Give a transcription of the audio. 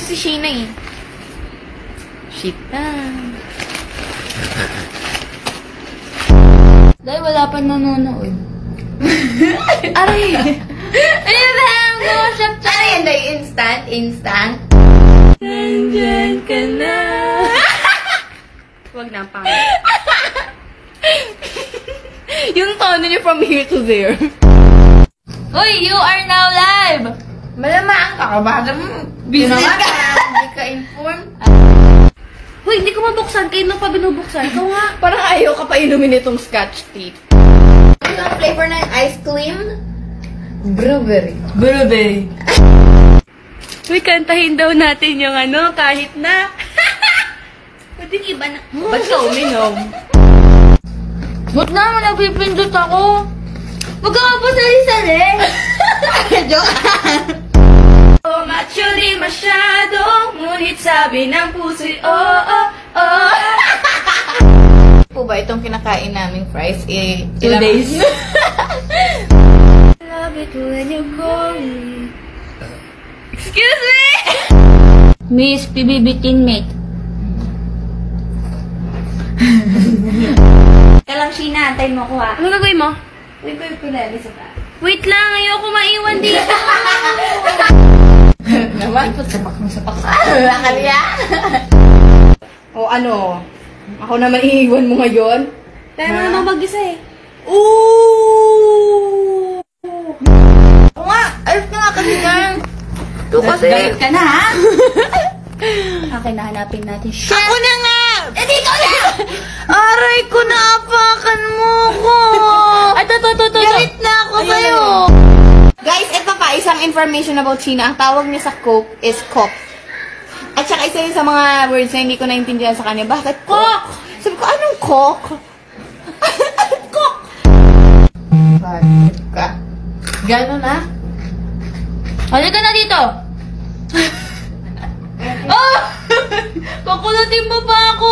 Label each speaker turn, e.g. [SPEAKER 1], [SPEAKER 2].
[SPEAKER 1] si Sheena eh. Shit na. Dahil wala pa nanonood. Aray! Ayun na! Ano yan? Dahil instant? Instant? Nandyan ka na. Huwag na, pangit. Yung tono niyo from here to there. Uy, you are now live! Malamang ka ba? Busy ka. Hindi ka informed. Uy, hindi ko mabuksan. Kayo na pa binubuksan. Ikaw nga. Parang ayaw ka pa inumin itong scotch tape. Ano ang flavor ng ice cream? Blueberry. Blueberry. Uy, kantahin daw natin yung ano, kahit na. Pwede iba na. Ba't ka uminom? Ba't naman napipindot ako? Huwag ka nga po sali-sali. Joke. Oh, macho di masyado, ngunit sabi ng puso'y oo, oo. Po ba itong kinakain naming fries? 2 days. Love it when you go. Excuse me! Miss PBB teammate. Kalang Sheena, antayin mo ko ha. Ano gagawin mo? Wait ko na, isa pa. Wait lang, ayoko maiwan dito. Naman, sapak mo sapak. Akaliya. O ano? Ako naman iiwan mo ngayon? Kaya mo naman mag-isa eh. Ooh! O nga, ayos ka nga kasi yan. Ito kasi. Galit ka na ha? Akin na hanapin natin. Shit! Ako na nga! Eh, dito na! Aray ko, naapakan mo ko! Ay, to. Galit na ako sa'yo! Guys, ito pa, isang information about Sheena. Ang tawag niya sa Coke is Coke. At saka isa yun sa mga words na hindi ko naintindihan sa kanya. Bakit Coke? Sabi ko, anong Coke? Anong Coke? Bakit ka? Gano'n na? Halika na dito! Oh! Pakulatin mo pa ako!